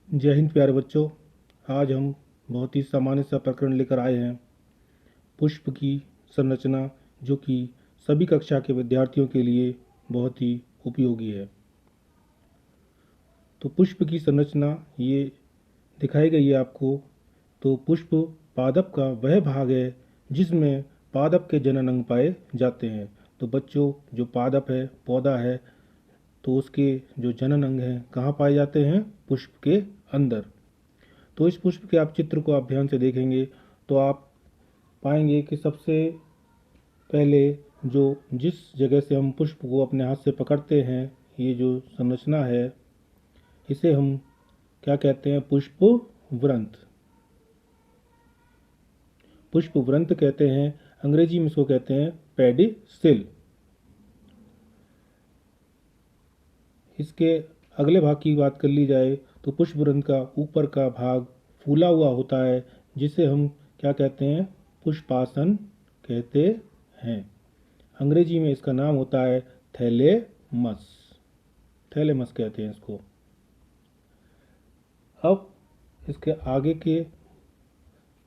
जय हिंद प्यारे बच्चों। आज हम बहुत ही सामान्य सा प्रकरण लेकर आए हैं, पुष्प की संरचना, जो कि सभी कक्षा के विद्यार्थियों के लिए बहुत ही उपयोगी है। तो पुष्प की संरचना ये दिखाई गई है आपको। तो पुष्प पादप का वह भाग है जिसमें पादप के जनन अंग पाए जाते हैं। तो बच्चों, जो पादप है, पौधा है, तो उसके जो जनन अंग हैं कहाँ पाए जाते हैं? पुष्प के अंदर। तो इस पुष्प के आप चित्र को आप ध्यान से देखेंगे तो आप पाएंगे कि सबसे पहले जो जिस जगह से हम पुष्प को अपने हाथ से पकड़ते हैं, ये जो संरचना है, इसे हम क्या कहते हैं? पुष्प व्रंत। पुष्प व्रंत कहते हैं। अंग्रेजी में इसको कहते हैं पेडिसिल। इसके अगले भाग की बात कर ली जाए तो पुष्प व्रंत का ऊपर का भाग फूला हुआ होता है, जिसे हम क्या कहते हैं? पुष्पासन कहते हैं। अंग्रेजी में इसका नाम होता है थैलेमस। थैलेमस कहते हैं इसको। अब इसके आगे के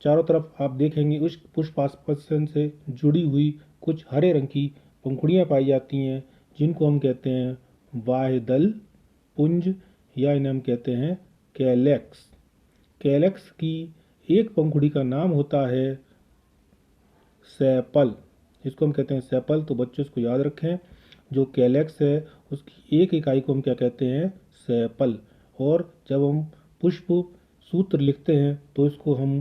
चारों तरफ आप देखेंगे उस पुष्पासन से जुड़ी हुई कुछ हरे रंग की पंखुड़ियाँ पाई जाती हैं, जिनको हम कहते हैं बाह्यदल पुंज, या इन्हें हम कहते हैं कैलेक्स। कैलेक्स की एक पंखुड़ी का नाम होता है सेपल। इसको हम कहते हैं सेपल। तो बच्चों इसको याद रखें, जो कैलेक्स है उसकी एक इकाई को हम क्या कहते हैं? सेपल। और जब हम पुष्प सूत्र लिखते हैं तो इसको हम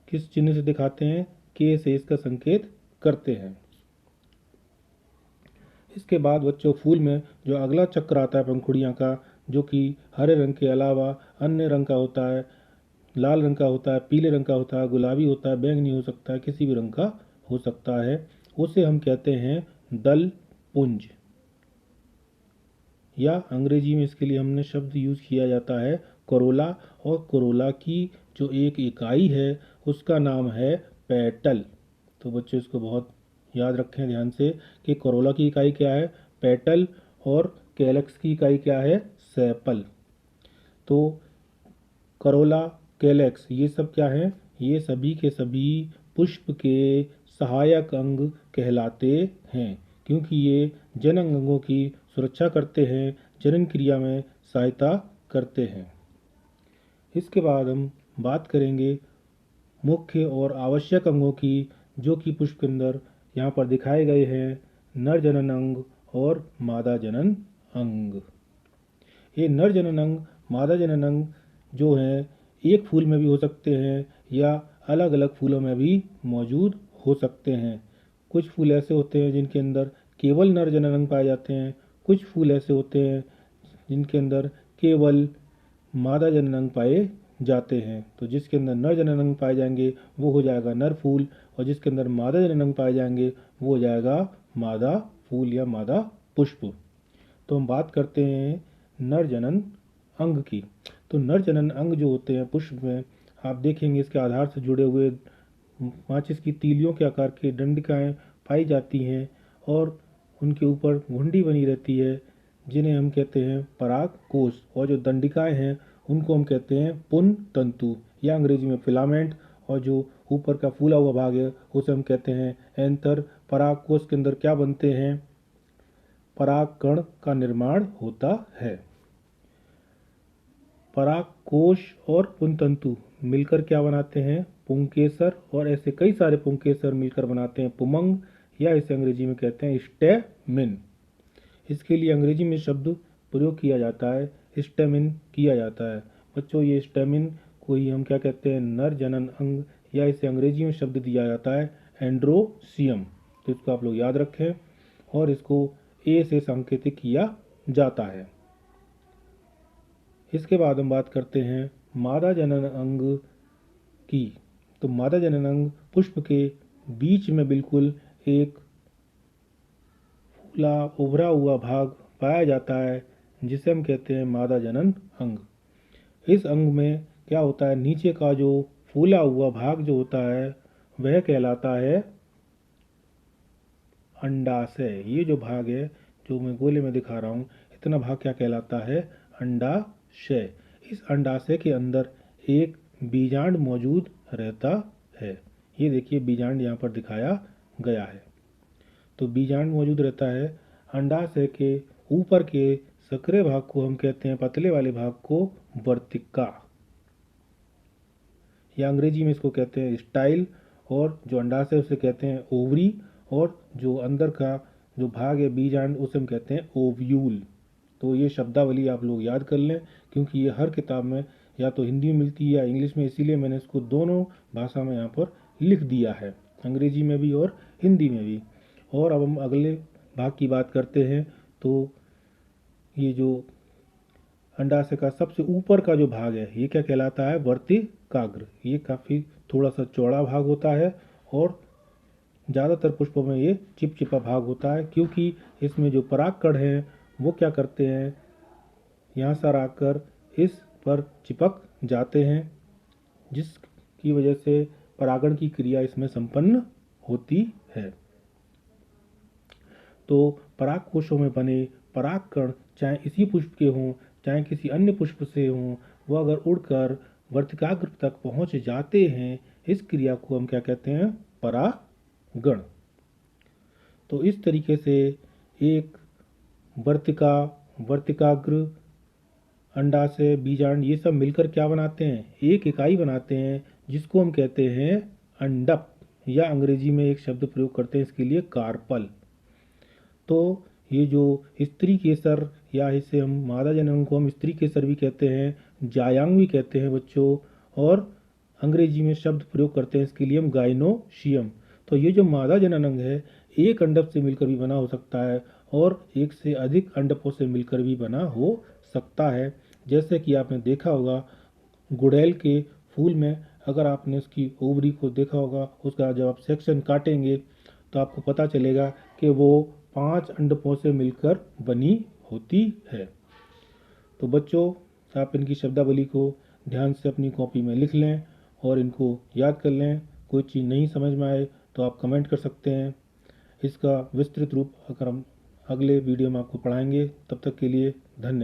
किस चिन्ह से दिखाते हैं? के से इसका संकेत करते हैं। इसके बाद बच्चों फूल में जो अगला चक्र आता है पंखुड़ियाँ का, जो कि हरे रंग के अलावा अन्य रंग का होता है, लाल रंग का होता है, पीले रंग का होता है, गुलाबी होता है, बैंगनी हो सकता है, किसी भी रंग का हो सकता है, उसे हम कहते हैं दल पुंज। या अंग्रेजी में इसके लिए हमने शब्द यूज़ किया जाता है कोरोला। और कोरोला की जो एक इकाई है उसका नाम है पेटल। तो बच्चों इसको बहुत याद रखें ध्यान से कि कोरोला की इकाई क्या है? पेटल। और कैलक्स की इकाई क्या है? सेपल। तो करोला, कैलेक्स, ये सब क्या है? ये सभी के सभी पुष्प के सहायक अंग कहलाते हैं, क्योंकि ये जनन अंगों की सुरक्षा करते हैं, जनन क्रिया में सहायता करते हैं। इसके बाद हम बात करेंगे मुख्य और आवश्यक अंगों की, जो कि पुष्प के अंदर यहाँ पर दिखाए गए हैं, नर जनन अंग और मादा जनन अंग। ये नर जनन अंग, मादा जनन अंग जो हैं, एक फूल में भी हो सकते हैं या अलग अलग फूलों में भी मौजूद हो सकते हैं। कुछ फूल ऐसे होते हैं जिनके अंदर केवल नर जनन अंग पाए जाते हैं। कुछ फूल ऐसे होते हैं जिनके अंदर केवल मादा जनन अंग पाए जाते हैं। तो जिसके अंदर नर जनन अंग पाए जाएंगे वो हो जाएगा नर फूल, और जिसके अंदर मादा जनन अंग पाए जाएंगे वो हो जाएगा मादा फूल या मादा पुष्प। तो हम बात करते हैं नर जनन अंग की। तो नर जनन अंग जो होते हैं पुष्प में, आप देखेंगे इसके आधार से जुड़े हुए माचिस की तीलियों के आकार की दंडिकाएं पाई जाती हैं, और उनके ऊपर घुंडी बनी रहती है, जिन्हें हम कहते हैं पराग कोश। और जो दंडिकाएं हैं उनको हम कहते हैं पुन तंतु, या अंग्रेजी में फिलामेंट। और जो ऊपर का फूला हुआ भाग है उसे हम कहते हैं एंथर। पराग कोश के अंदर क्या बनते हैं? परागकण का निर्माण होता है। परागकोश और पुंतंतु मिलकर क्या बनाते हैं? पुंकेसर। और ऐसे कई सारे पुंकेसर मिलकर बनाते हैं पुमंग, या इसे अंग्रेजी में कहते हैं स्टेमिन। इसके लिए अंग्रेजी में शब्द प्रयोग किया जाता है, स्टेमिन किया जाता है। बच्चों, ये स्टेमिन को ही हम क्या कहते हैं? नर जनन अंग, या इसे अंग्रेजी में शब्द दिया जाता है एंड्रोसियम। तो इसको आप लोग याद रखें, और इसको ए से सांकेतिक किया जाता है। इसके बाद हम बात करते हैं मादा जनन अंग की। तो मादा जनन अंग पुष्प के बीच में बिल्कुल एक फूला उभरा हुआ भाग पाया जाता है, जिसे हम कहते हैं मादा जनन अंग। इस अंग में क्या होता है? नीचे का जो फूला हुआ भाग जो होता है वह कहलाता है अंडाशय। ये जो भाग है जो मैं गोले में दिखा रहा हूँ, इतना भाग क्या कहलाता है? अंडाशय। इस अंडाशय के अंदर एक बीजांड मौजूद रहता है। ये देखिए बीजांड यहाँ पर दिखाया गया है। तो बीजांड मौजूद रहता है। अंडाशय के ऊपर के सक्रिय भाग को हम कहते हैं, पतले वाले भाग को, वर्तिका, या अंग्रेजी में इसको कहते हैं स्टाइल, और जो अंडाशय उसे कहते हैं ओवरी, और जो अंदर का जो भाग है बीजांड उसे हम कहते हैं ओव्यूल। तो ये शब्दावली आप लोग याद कर लें, क्योंकि ये हर किताब में या तो हिंदी में मिलती है या इंग्लिश में, इसीलिए मैंने इसको दोनों भाषा में यहाँ पर लिख दिया है, अंग्रेजी में भी और हिंदी में भी। और अब हम अगले भाग की बात करते हैं। तो ये जो अंडाशय का सबसे ऊपर का जो भाग है ये क्या कहलाता है, वर्तिकाग्र। ये काफ़ी थोड़ा सा चौड़ा भाग होता है और ज़्यादातर पुष्पों में ये चिपचिपा भाग होता है, क्योंकि इसमें जो परागकण हैं वो क्या करते हैं, यहाँ से आकर इस पर चिपक जाते हैं, जिसकी वजह से परागण की क्रिया इसमें संपन्न होती है। तो परागकोशों में बने परागकण चाहे इसी पुष्प के हों चाहे किसी अन्य पुष्प से हों, वो अगर उड़कर वर्तिकाग्र तक पहुंच जाते हैं, इस क्रिया को हम क्या कहते हैं, परागण। तो इस तरीके से एक वर्तिका, वर्तिकाग्र, अंडाशय, बीजांड, ये सब मिलकर क्या बनाते हैं, एक इकाई बनाते हैं, जिसको हम कहते हैं अंडप, या अंग्रेजी में एक शब्द प्रयोग करते हैं इसके लिए, कार्पल। तो ये जो स्त्री केसर, या इसे हम मादा जनन को हम स्त्री केसर भी कहते हैं, जायांग भी कहते हैं बच्चों, और अंग्रेजी में शब्द प्रयोग करते हैं इसके लिए हम गाइनोशियम। तो ये जो मादा जनन अंग है एक अंडप से मिलकर भी बना हो सकता है और एक से अधिक अंडपों से मिलकर भी बना हो सकता है। जैसे कि आपने देखा होगा गुड़ैल के फूल में, अगर आपने उसकी ओवरी को देखा होगा, उसका जब आप सेक्शन काटेंगे तो आपको पता चलेगा कि वो 5 अंडपों से मिलकर बनी होती है। तो बच्चों आप इनकी शब्दावली को ध्यान से अपनी कॉपी में लिख लें और इनको याद कर लें। कोई चीज़ नहीं समझ में आए तो आप कमेंट कर सकते हैं। इसका विस्तृत रूप अगर हम अगले वीडियो में आपको पढ़ाएंगे। तब तक के लिए धन्यवाद।